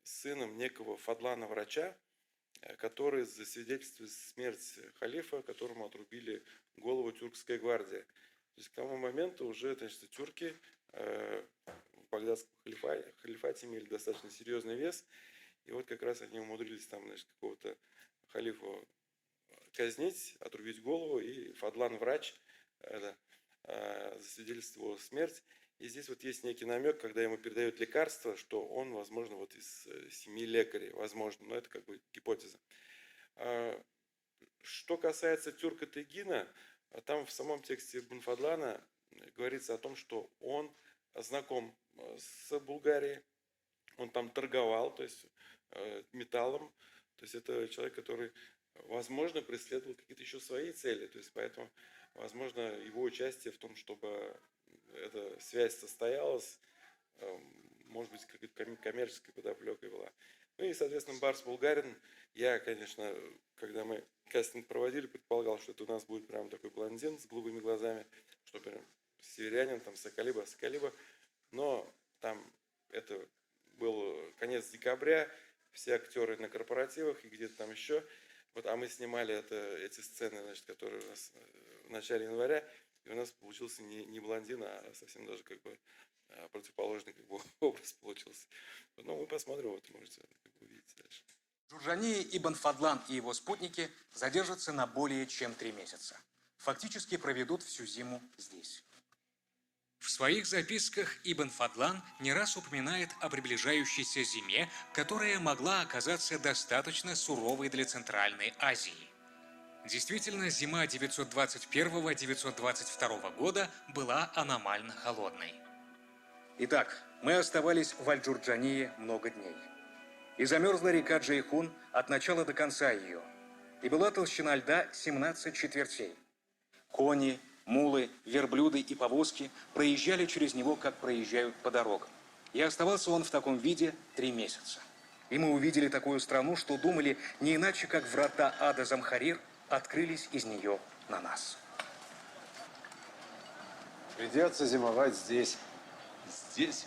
сыном некого Фадлана-врача, который засвидетельствует смерть халифа, которому отрубили голову тюркская гвардия. То есть к тому моменту уже, значит, тюрки в багдадском халифате имели достаточно серьезный вес. И вот как раз они умудрились там, значит, какого-то халифа казнить, отрубить голову, и Фадлан-врач засвидетельствовал смерть. И здесь вот есть некий намек, когда ему передают лекарство, что он, возможно, вот из семьи лекарей, возможно, но это как бы гипотеза. Что касается тюрка Тегина, там в самом тексте Ибн Фадлана говорится о том, что он знаком с Булгарией, он там торговал, то есть металлом, то есть это человек, который, возможно, преследовал какие-то еще свои цели, то есть поэтому, возможно, его участие в том, чтобы эта связь состоялась, может быть, какой-то коммерческой подоплекой была. Ну и, соответственно, Барс Булгарин, я, конечно, когда мы кастинг проводили, предполагал, что это у нас будет прям такой блондин с голубыми глазами, что прям северянин, там, Соколиба, но там это был конец декабря, все актеры на корпоративах и где-то там еще, вот, а мы снимали эти сцены, значит, которые у нас в начале января, и у нас получился не блондин, а совсем даже как бы противоположный как бы образ получился. Ну, мы посмотрим, вот можете как бы увидеть дальше. Джурджани Ибн Фадлан и его спутники задержатся на более чем 3 месяца. Фактически проведут всю зиму здесь. В своих записках Ибн Фадлан не раз упоминает о приближающейся зиме, которая могла оказаться достаточно суровой для Центральной Азии. Действительно, зима 921-922 года была аномально холодной. Итак, мы оставались в Аль-Джурджании много дней. И замерзла река Джейхун от начала до конца ее. И была толщина льда 17 четвертей. Кони, мулы, верблюды и повозки проезжали через него, как проезжают по дорогам. И оставался он в таком виде 3 месяца. И мы увидели такую страну, что думали, не иначе, как врата ада Замхарир открылись из нее на нас. Придется зимовать здесь. Здесь?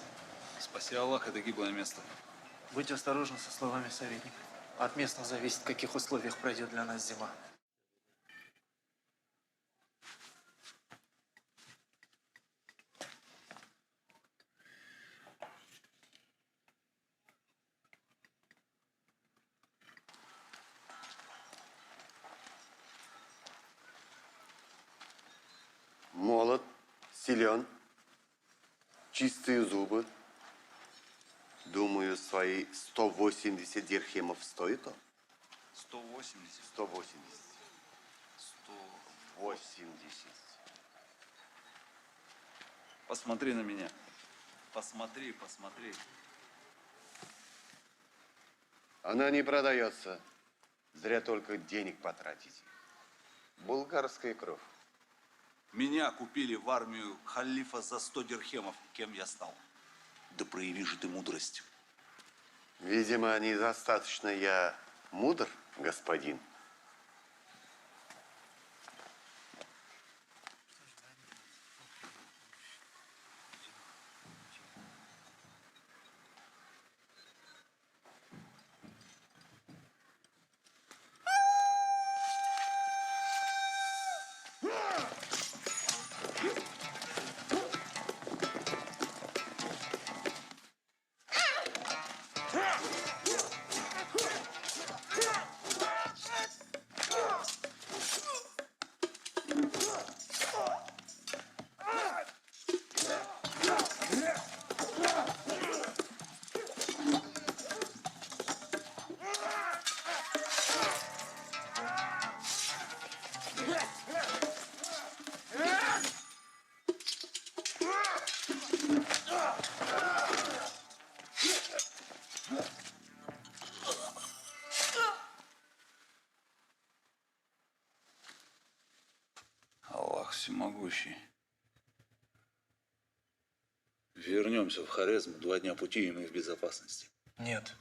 Спаси Аллах, это гиблое место. Будь осторожны со словами советника. От местных зависит, в каких условиях пройдет для нас зима. Молод, силен, чистые зубы. Думаю, свои 180 дирхемов стоит он. 180. 180. 180. Посмотри на меня. Посмотри. Она не продается. Зря только денег потратите. Булгарская кровь. Меня купили в армию халифа за 100 дирхемов. Кем я стал? Да прояви же ты мудрость. Видимо, недостаточно я мудр, господин. Аллах всемогущий. Вернемся в Хорезм, 2 дня пути, и мы в безопасности. Нет,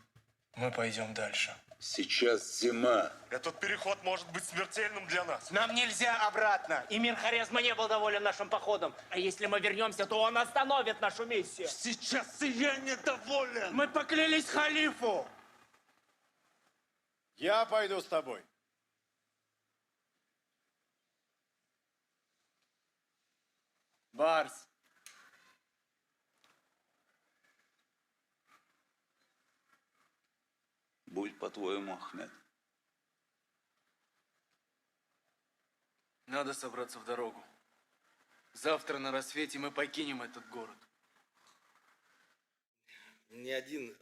мы пойдем дальше. Сейчас зима. Этот переход может быть смертельным для нас. Нам нельзя обратно. И мир Хорезма не был доволен нашим походом. А если мы вернемся, то он остановит нашу миссию. Сейчас и я недоволен. Мы поклялись халифу. Я пойду с тобой. Барс. Будь по-твоему, Ахмед. Надо собраться в дорогу. Завтра на рассвете мы покинем этот город. Ни один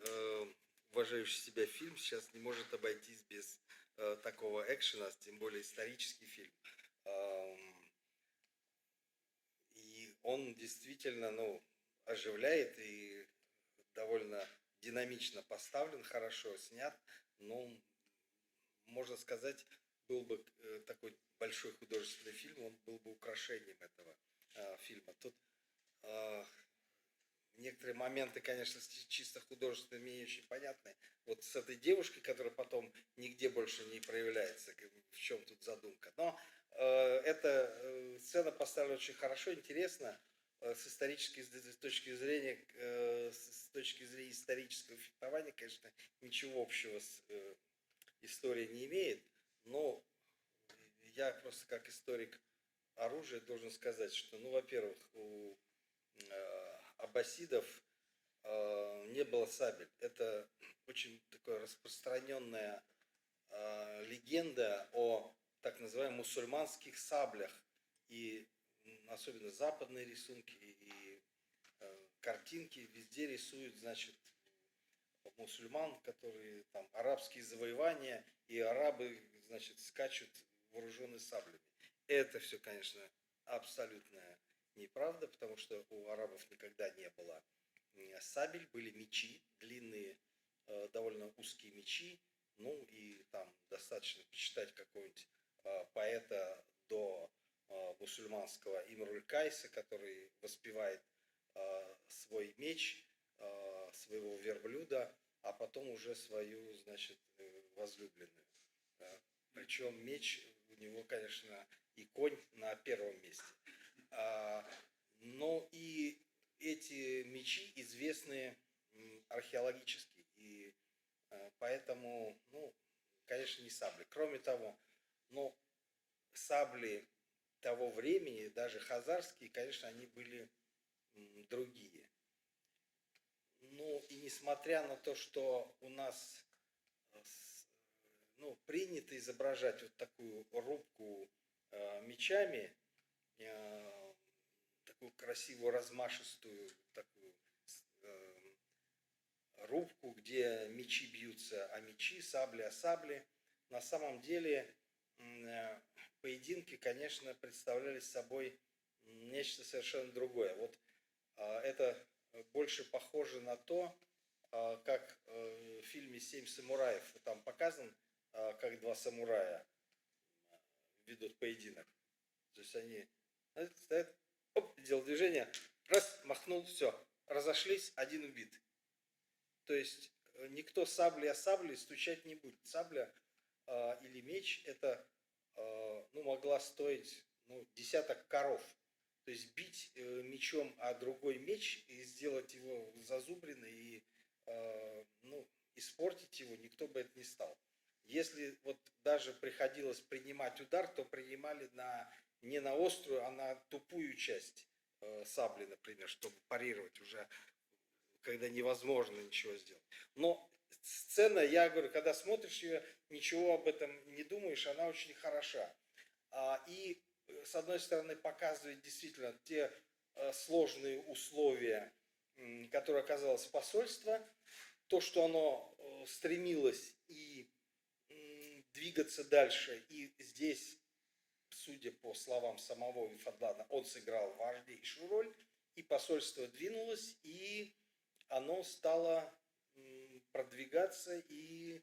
уважающий себя фильм сейчас не может обойтись без такого экшена, тем более исторический фильм. И он действительно, оживляет и довольно динамично поставлен, хорошо снят. Но, можно сказать, был бы такой большой художественный фильм, он был бы украшением этого фильма. Тут некоторые моменты, конечно, чисто художественные, мне не очень понятны. Вот с этой девушкой, которая потом нигде больше не проявляется, в чем тут задумка. Но эта сцена поставлена очень хорошо, интересно. С исторической точки зрения, исторического фехтования, конечно, ничего общего с историей не имеет. Но я просто как историк оружия должен сказать, что, во-первых, у аббасидов не было сабель. Это очень такая распространенная легенда о так называемых мусульманских саблях. И особенно западные рисунки и картинки везде рисуют, значит, мусульман, которые там арабские завоевания, и арабы, значит, скачут вооруженные саблями. Это все, конечно, абсолютная неправда, потому что у арабов никогда не было сабель, были мечи, длинные, довольно узкие мечи, и там достаточно почитать какого-нибудь поэта до мусульманского Имруль Кайса, который воспевает свой меч, своего верблюда, а потом уже свою, значит, возлюбленную. Причем меч у него, конечно, и конь на первом месте. Но и эти мечи известны археологически, и поэтому, конечно, не сабли. Кроме того, сабли того времени, даже хазарские, конечно, они были другие. И несмотря на то, что у нас принято изображать вот такую рубку мечами, такую красивую, размашистую такую рубку, где мечи бьются о мечи, сабли о сабли, на самом деле поединки, конечно, представляли собой нечто совершенно другое. Вот это больше похоже на то, как в фильме «Семь самураев» там показан, как два самурая ведут поединок. То есть они стоят, делают движение, раз, махнул, все, разошлись, один убит. То есть никто сабли о сабле стучать не будет. Сабля или меч это могла стоить десяток коров. То есть бить мечом о другой меч и сделать его зазубренный и испортить его никто бы это не стал. Если вот даже приходилось принимать удар, то принимали не на острую, а на тупую часть сабли, например, чтобы парировать уже, когда невозможно ничего сделать. Но сцена, я говорю, когда смотришь ее, ничего об этом не думаешь, она очень хороша. И, с одной стороны, показывает действительно те сложные условия, которые оказалось посольство, то, что оно стремилось и двигаться дальше. И здесь, судя по словам самого Ифадлана, он сыграл важнейшую роль, и посольство двинулось, и оно стало продвигаться и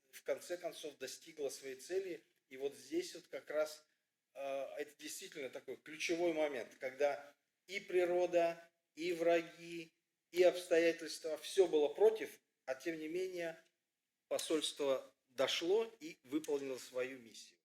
в конце концов достигло своей цели. И вот здесь вот как раз это действительно такой ключевой момент, когда и природа, и враги, и обстоятельства. Все было против, а тем не менее посольство дошло и выполнило свою миссию.